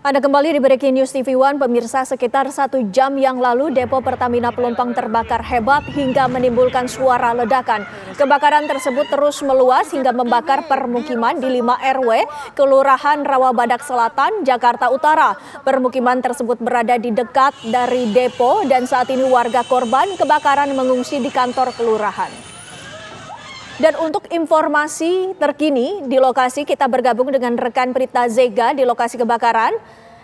Anda kembali di Breaking News TV One, pemirsa. Sekitar 1 jam yang lalu, depo Pertamina Pelumpang terbakar hebat hingga menimbulkan suara ledakan. Kebakaran tersebut terus meluas hingga membakar permukiman di 5 RW, Kelurahan Rawabadak Selatan, Jakarta Utara. Permukiman tersebut berada di dekat dari depo dan saat ini warga korban kebakaran mengungsi di kantor kelurahan. Dan untuk informasi terkini di lokasi, kita bergabung dengan rekan Prita Zega di lokasi kebakaran.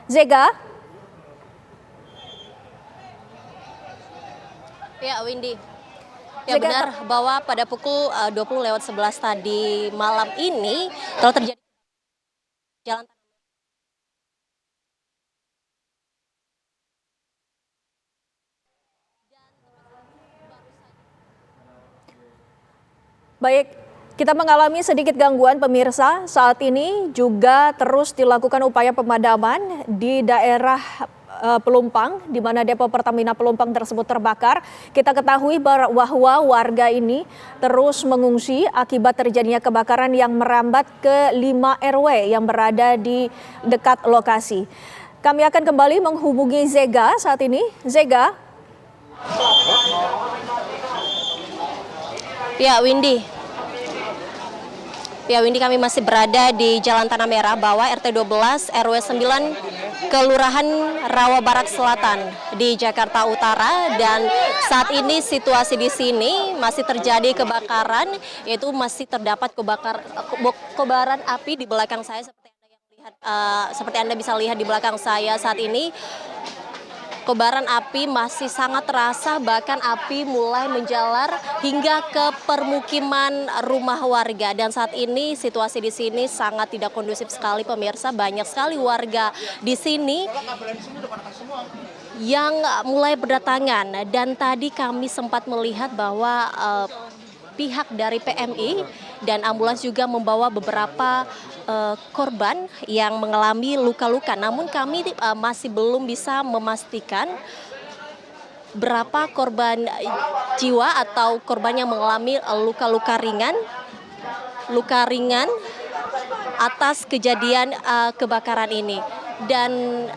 Zega. Ya, Windy. Ya, benar bahwa pada pukul 20:11 tadi malam ini telah terjadi jalan. Baik, kita mengalami sedikit gangguan pemirsa. Saat ini juga terus dilakukan upaya pemadaman di daerah Pelumpang, di mana depo Pertamina Pelumpang tersebut terbakar. Kita ketahui bahwa warga ini terus mengungsi akibat terjadinya kebakaran yang merambat ke 5 RW yang berada di dekat lokasi. Kami akan kembali menghubungi Zega saat ini. Zega. Ya, Windy. Ya, Windy, kami masih berada di Jalan Tanah Merah, bawah RT 12 RW 9 Kelurahan Rawabadak Selatan di Jakarta Utara, dan saat ini situasi di sini masih terjadi kebakaran, yaitu masih terdapat kobaran api di belakang saya seperti Anda bisa lihat di belakang saya saat ini. Kobaran api masih sangat terasa, bahkan api mulai menjalar hingga ke permukiman rumah warga. Dan saat ini situasi di sini sangat tidak kondusif sekali, pemirsa. Banyak sekali warga di sini yang mulai berdatangan. Dan tadi kami sempat melihat bahwa pihak dari PMI dan ambulans juga membawa beberapa korban yang mengalami luka-luka. Namun kami masih belum bisa memastikan berapa korban jiwa atau korban yang mengalami luka-luka ringan atas kejadian kebakaran ini. Dan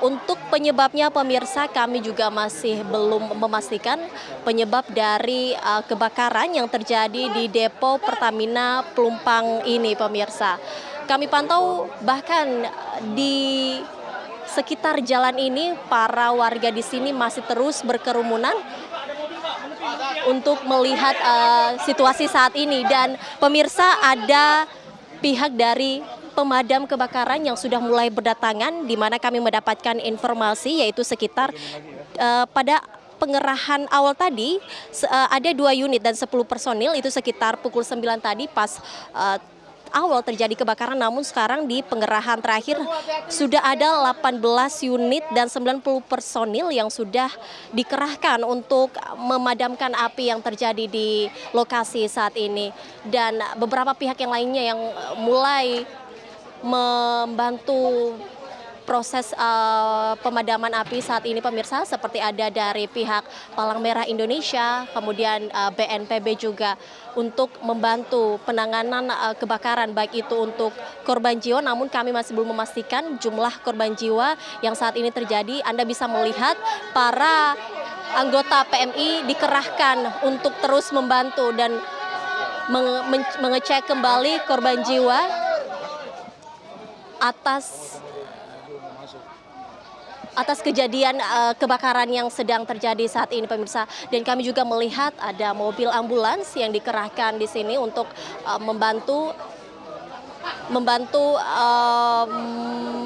untuk penyebabnya, pemirsa, kami juga masih belum memastikan penyebab dari kebakaran yang terjadi di depo Pertamina Pelumpang ini, pemirsa. Kami pantau bahkan di sekitar jalan ini para warga di sini masih terus berkerumunan untuk melihat situasi saat ini. Dan pemirsa, ada pihak dari pemadam kebakaran yang sudah mulai berdatangan, di mana kami mendapatkan informasi yaitu sekitar pada pengerahan awal tadi ada 2 unit dan 10 personil, itu sekitar pukul 9 tadi pas awal terjadi kebakaran. Namun sekarang di pengerahan terakhir sudah ada 18 unit dan 90 personil yang sudah dikerahkan untuk memadamkan api yang terjadi di lokasi saat ini. Dan beberapa pihak yang lainnya yang mulai membantu proses pemadaman api saat ini, pemirsa, seperti ada dari pihak Palang Merah Indonesia, kemudian BNPB juga untuk membantu penanganan kebakaran, baik itu untuk korban jiwa. Namun kami masih belum memastikan jumlah korban jiwa yang saat ini terjadi. Anda bisa melihat para anggota PMI dikerahkan untuk terus membantu dan mengecek kembali korban jiwa atas kejadian kebakaran yang sedang terjadi saat ini, pemirsa. Dan kami juga melihat ada mobil ambulans yang dikerahkan di sini untuk membantu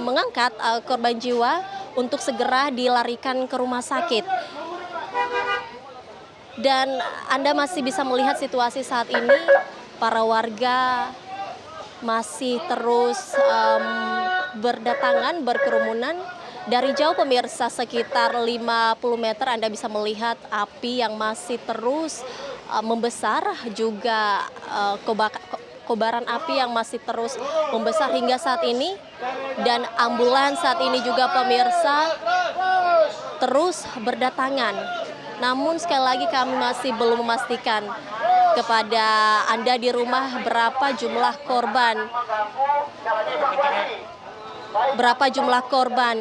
mengangkat korban jiwa untuk segera dilarikan ke rumah sakit. Dan Anda masih bisa melihat situasi saat ini, para warga masih terus berdatangan, berkerumunan. Dari jauh, pemirsa, sekitar 50 meter Anda bisa melihat api yang masih terus membesar, juga kobaran api yang masih terus membesar hingga saat ini. Dan ambulans saat ini juga, pemirsa, terus berdatangan. Namun sekali lagi kami masih belum memastikan kepada Anda di rumah berapa jumlah korban berapa jumlah korban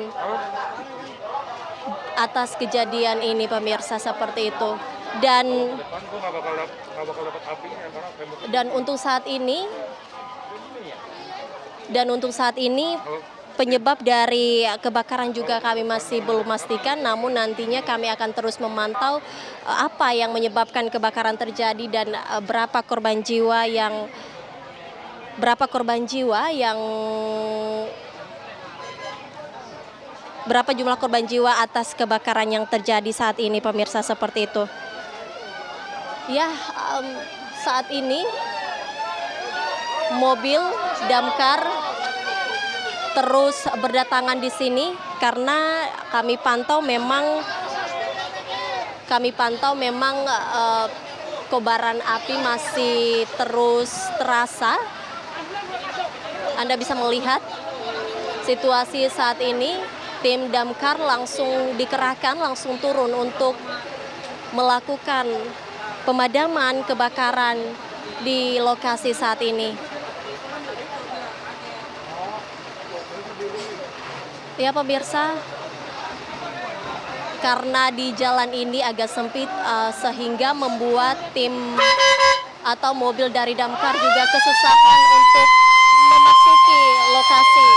atas kejadian ini pemirsa seperti itu. Dan untuk saat ini penyebab dari kebakaran juga kami masih belum pastikan, namun nantinya kami akan terus memantau apa yang menyebabkan kebakaran terjadi dan berapa jumlah korban jiwa atas kebakaran yang terjadi saat ini pemirsa seperti itu. Ya, saat ini mobil damkar terus berdatangan di sini karena kami pantau memang kobaran api masih terus terasa. Anda bisa melihat situasi saat ini, tim damkar langsung dikerahkan, langsung turun untuk melakukan pemadaman kebakaran di lokasi saat ini. Ya pemirsa, karena di jalan ini agak sempit sehingga membuat tim atau mobil dari damkar juga kesusahan untuk memasuki lokasi.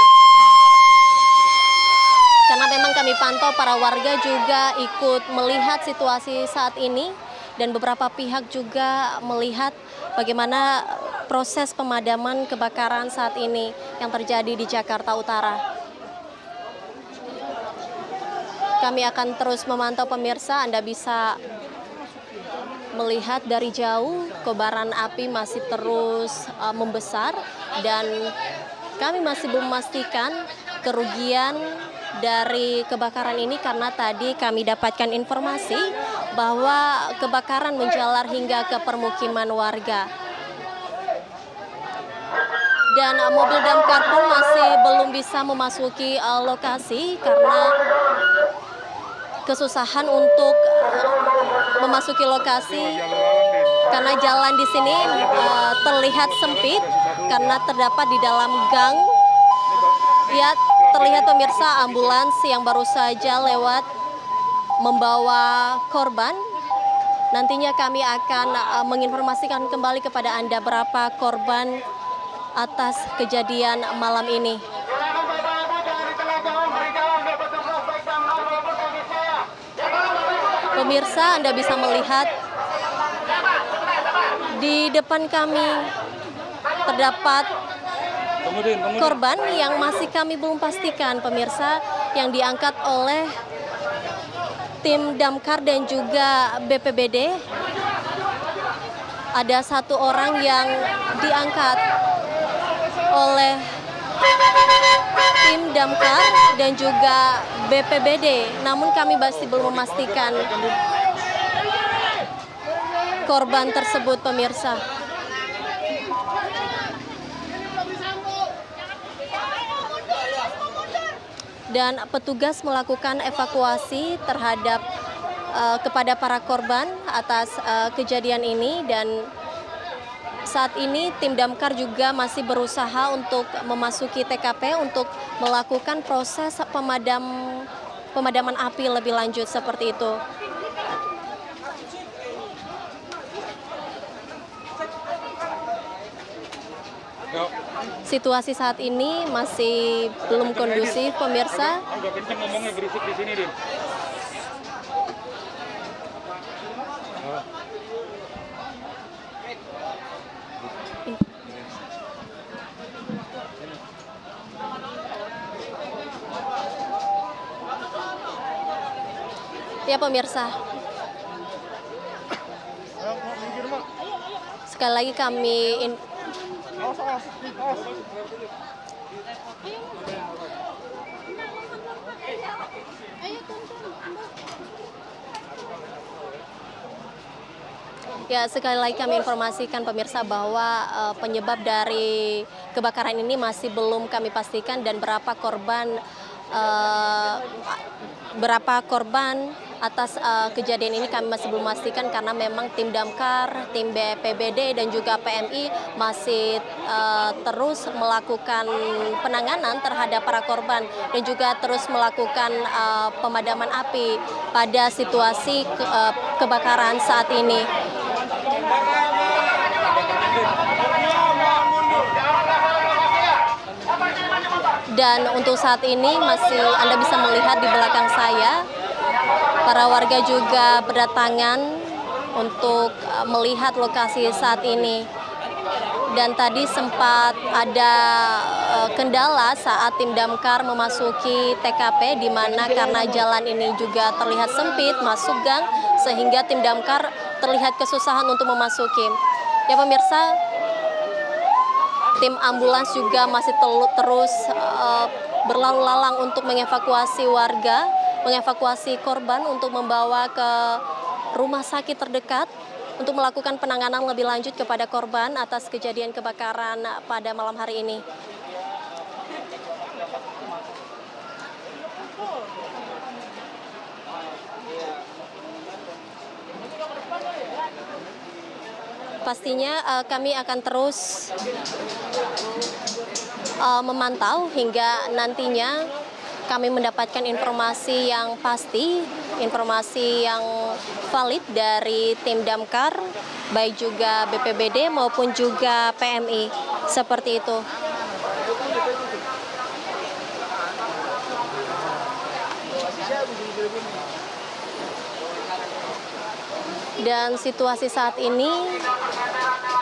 Karena memang kami pantau para warga juga ikut melihat situasi saat ini dan beberapa pihak juga melihat bagaimana proses pemadaman kebakaran saat ini yang terjadi di Jakarta Utara. Kami akan terus memantau pemirsa, Anda bisa melihat dari jauh kobaran api masih terus membesar dan kami masih belum memastikan kerugian dari kebakaran ini karena tadi kami dapatkan informasi bahwa kebakaran menjalar hingga ke permukiman warga. Dan mobil damkar pun masih belum bisa memasuki lokasi karena kesusahan untuk memasuki lokasi karena jalan di sini terlihat sempit karena terdapat di dalam gang. Ya, terlihat pemirsa ambulans yang baru saja lewat membawa korban. Nantinya kami akan menginformasikan kembali kepada Anda berapa korban atas kejadian malam ini. Pemirsa, Anda bisa melihat di depan kami terdapat korban yang masih kami belum pastikan pemirsa, yang diangkat oleh tim damkar dan juga BPBD. Ada satu orang yang diangkat oleh tim damkar dan juga BPBD, namun kami masih belum memastikan korban tersebut pemirsa. Dan petugas melakukan evakuasi terhadap kepada para korban atas kejadian ini, dan saat ini tim damkar juga masih berusaha untuk memasuki TKP untuk melakukan proses pemadaman api lebih lanjut seperti itu. Situasi saat ini masih belum kondusif pemirsa. Agak kenceng ngomongnya, berisik di sini, Din. Ya pemirsa, sekali lagi kami informasikan pemirsa bahwa penyebab dari kebakaran ini masih belum kami pastikan dan berapa korban atas kejadian ini kami masih belum memastikan karena memang tim damkar, tim BPBD dan juga PMI masih terus melakukan penanganan terhadap para korban dan juga terus melakukan pemadaman api pada situasi kebakaran saat ini. Dan untuk saat ini masih Anda bisa melihat di belakang saya, para warga juga berdatangan untuk melihat lokasi saat ini. Dan tadi sempat ada kendala saat tim damkar memasuki TKP, di mana karena jalan ini juga terlihat sempit, masuk gang, sehingga tim damkar terlihat kesusahan untuk memasuki. Ya pemirsa, tim ambulans juga masih terus berlalu lalang untuk mengevakuasi warga, mengevakuasi korban untuk membawa ke rumah sakit terdekat untuk melakukan penanganan lebih lanjut kepada korban atas kejadian kebakaran pada malam hari ini. Pastinya kami akan terus memantau hingga nantinya kami mendapatkan informasi yang pasti, informasi yang valid dari tim damkar, baik juga BPBD maupun juga PMI, seperti itu. Dan situasi saat ini,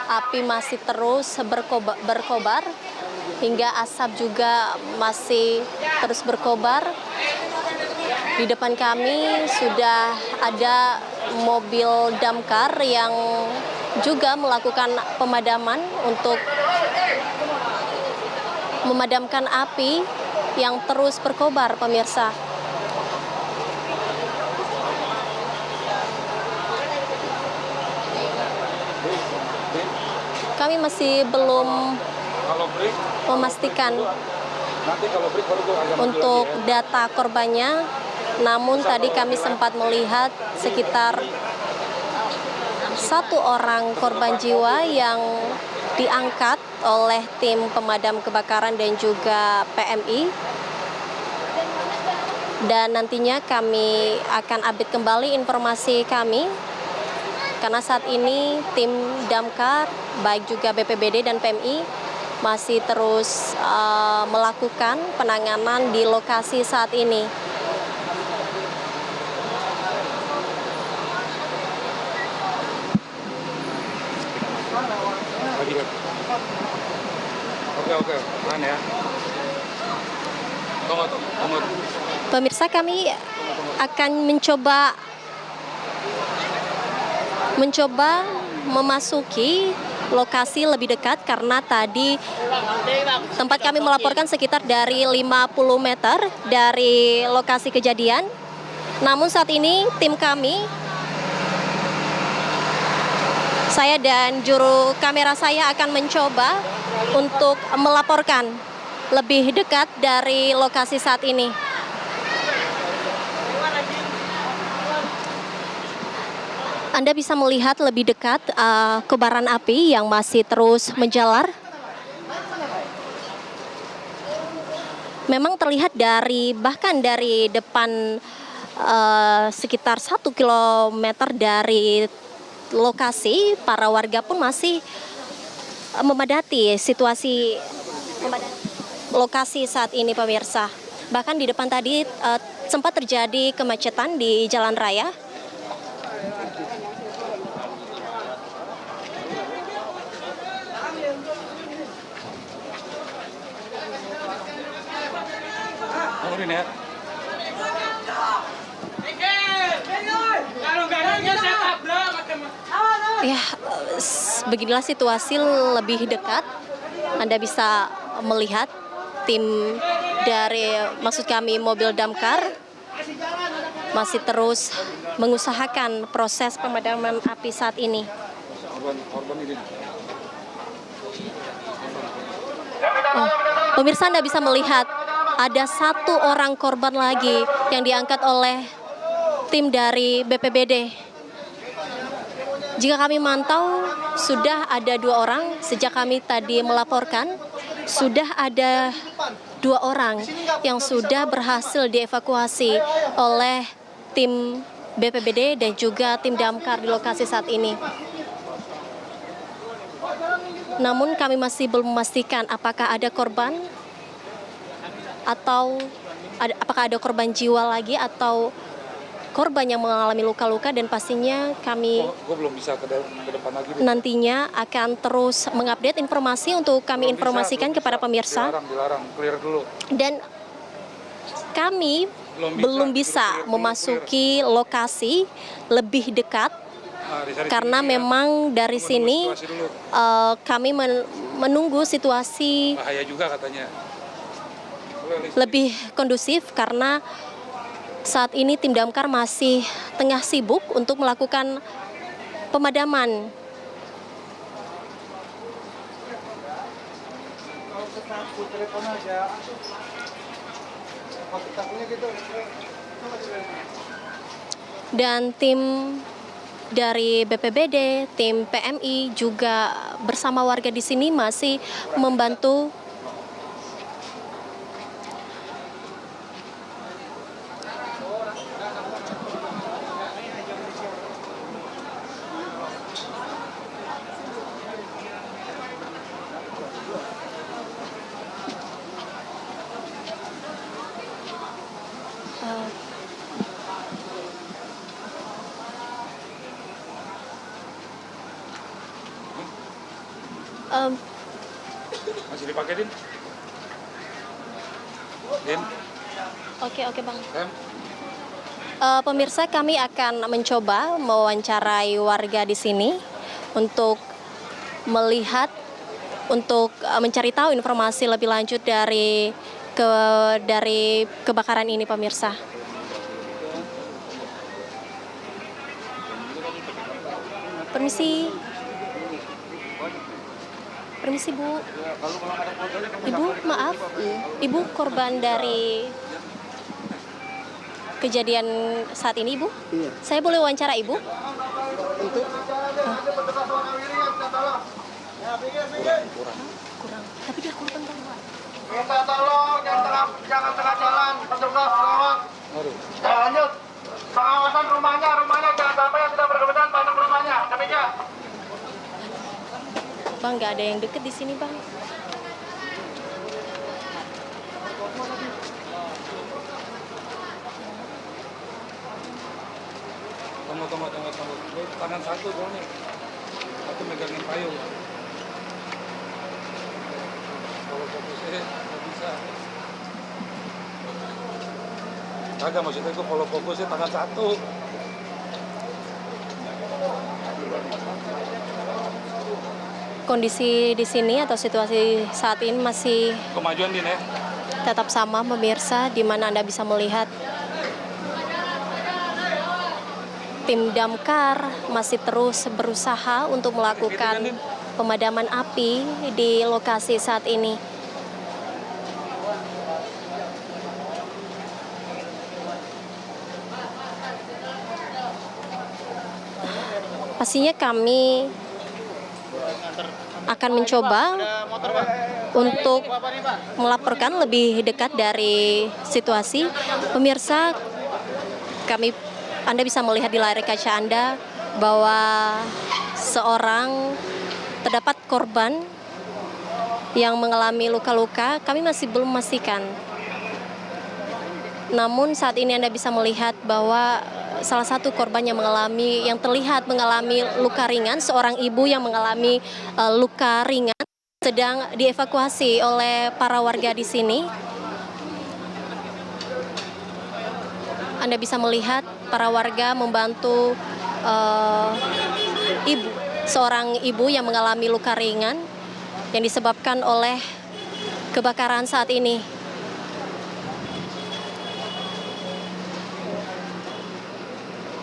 api masih terus berkobar, hingga asap juga masih terus berkobar. Di depan kami sudah ada mobil damkar yang juga melakukan pemadaman untuk memadamkan api yang terus berkobar, pemirsa. Kami masih belum memastikan untuk data korbannya, namun tadi kami sempat melihat sekitar 1 orang korban jiwa yang diangkat oleh tim pemadam kebakaran dan juga PMI. Dan nantinya kami akan update kembali informasi kami, karena saat ini tim damkar, baik juga BPBD dan PMI, masih terus melakukan penanganan di lokasi saat ini. Oke, tahan ya. Tunggu. Pemirsa, kami akan mencoba memasuki lokasi lebih dekat, karena tadi tempat kami melaporkan sekitar dari 50 meter dari lokasi kejadian. Namun saat ini tim kami, saya dan juru kamera saya akan mencoba untuk melaporkan lebih dekat dari lokasi saat ini. Anda bisa melihat lebih dekat kobaran api yang masih terus menjalar. Memang terlihat bahkan dari depan sekitar 1 kilometer dari lokasi, para warga pun masih memadati lokasi saat ini, pemirsa. Bahkan di depan tadi sempat terjadi kemacetan di jalan raya. Ya. Ya, beginilah situasi lebih dekat. Anda bisa melihat tim dari, maksud kami mobil damkar, masih terus mengusahakan proses pemadaman api saat ini. Pemirsa, Anda bisa melihat ada 1 orang korban lagi yang diangkat oleh tim dari BPBD. Jika kami mantau, sudah ada 2 orang. Sejak kami tadi melaporkan, sudah ada 2 orang yang sudah berhasil dievakuasi oleh tim BPBD dan juga tim damkar di lokasi saat ini. Namun kami masih belum memastikan apakah ada korban atau apakah ada korban jiwa lagi atau korban yang mengalami luka-luka, dan pastinya kami Gue belum bisa ke depan lagi. nantinya akan terus mengupdate informasi untuk kami informasikan kepada pemirsa. Dilarang, clear dulu. Dan kami belum bisa memasuki lokasi lebih dekat karena memang dari sini kami menunggu situasi bahaya juga katanya. lebih kondusif karena saat ini tim damkar masih tengah sibuk untuk melakukan pemadaman. Dan tim dari BPBD, tim PMI juga bersama warga di sini masih membantu Masih dipakai, Din? Din? Oke Bang. Em? Pemirsa, kami akan mencoba mewawancarai warga di sini untuk melihat, untuk mencari tahu informasi lebih lanjut dari kebakaran ini, pemirsa. Permisi. Permisi, Bu. Ibu, maaf. Ibu korban dari kejadian saat ini, Ibu? Iya. Saya boleh wawancara Ibu? Untuk Kurang. Tapi dia korban banget. Minta tolong jangan tengah jalan, petugas lewat. Lanjut. Pengawasan rumahnya jangan sampai yang tidak berkepentingan masuk rumahnya. Demikian. Bang, nggak ada yang deket di sini, Bang. Tunggu. Lu tangan satu dong nih. Satu megangin payung. Kalau fokusnya nggak bisa. Kagak, maksudnya gue kalau fokusnya tangan satu. Kondisi di sini atau situasi saat ini masih Kemajuan, Din, ya? tetap sama, pemirsa, di mana Anda bisa melihat tim damkar masih terus berusaha untuk melakukan pemadaman api di lokasi saat ini. Pastinya kami akan mencoba untuk melaporkan lebih dekat dari situasi. Pemirsa, Anda bisa melihat di layar kaca Anda bahwa terdapat korban yang mengalami luka-luka. Kami masih belum memastikan. Namun saat ini Anda bisa melihat bahwa salah satu korban yang terlihat mengalami luka ringan, seorang ibu yang mengalami luka ringan sedang dievakuasi oleh para warga di sini. Anda bisa melihat para warga membantu seorang ibu yang mengalami luka ringan yang disebabkan oleh kebakaran saat ini.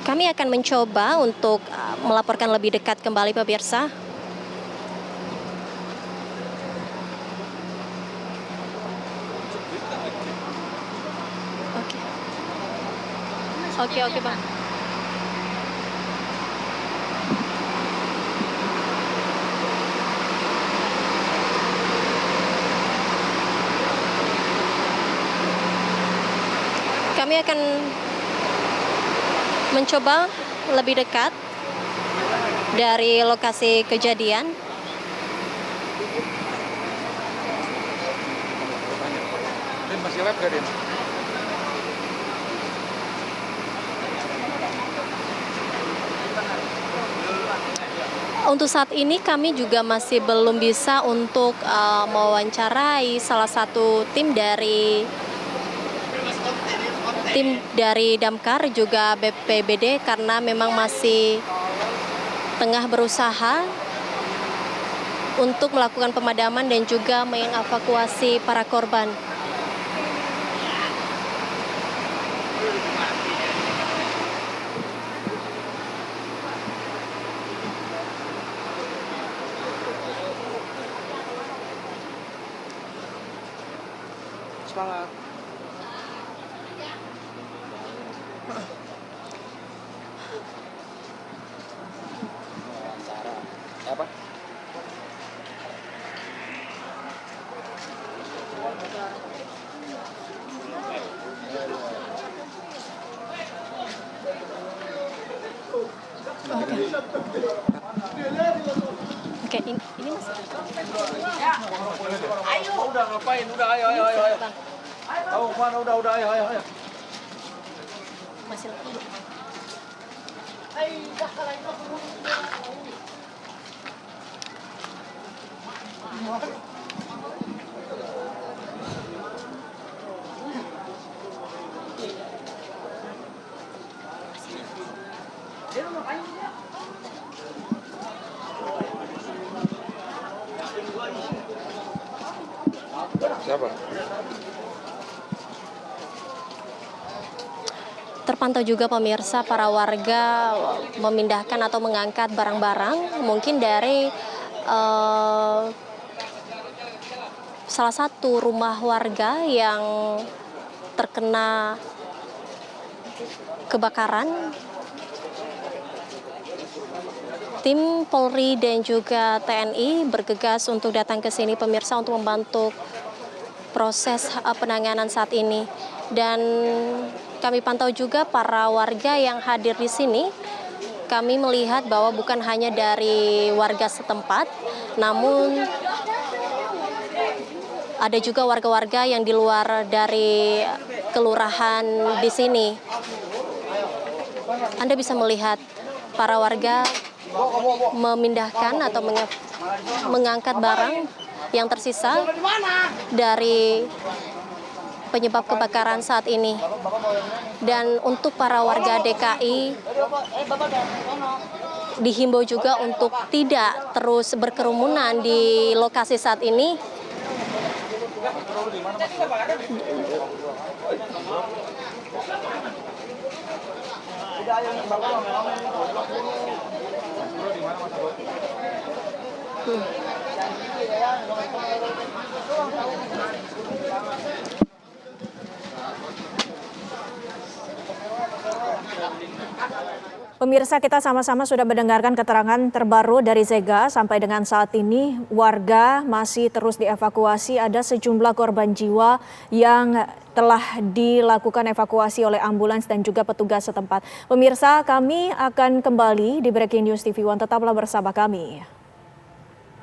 Kami akan mencoba untuk melaporkan lebih dekat kembali, pemirsa. Oke, Bang. Kami akan mencoba lebih dekat dari lokasi kejadian. Din, masih live gak, Din? Untuk saat ini kami juga masih belum bisa untuk mewawancarai salah satu tim dari Damkar juga BPBD karena memang masih tengah berusaha untuk melakukan pemadaman dan juga mengevakuasi para korban. Semangat. Apa? Oke, ini Mas. Udah ngapain? Udah, ayo. Tahu mana? Udah, ayo. Masih lagi. Siapa? Terpantau juga pemirsa para warga memindahkan atau mengangkat barang-barang mungkin dari salah satu rumah warga yang terkena kebakaran. Tim Polri dan juga TNI bergegas untuk datang ke sini pemirsa untuk membantu proses penanganan saat ini. Dan kami pantau juga para warga yang hadir di sini. Kami melihat bahwa bukan hanya dari warga setempat, namun ada juga warga-warga yang di luar dari kelurahan di sini. Anda bisa melihat para warga memindahkan atau mengangkat barang yang tersisa dari penyebab kebakaran saat ini. Dan untuk para warga DKI dihimbau juga untuk tidak terus berkerumunan di lokasi saat ini. Pemirsa, kita sama-sama sudah mendengarkan keterangan terbaru dari Zega. Sampai dengan saat ini warga masih terus dievakuasi. Ada sejumlah korban jiwa yang telah dilakukan evakuasi oleh ambulans dan juga petugas setempat. Pemirsa, kami akan kembali di Breaking News TV One. Tetaplah bersama kami.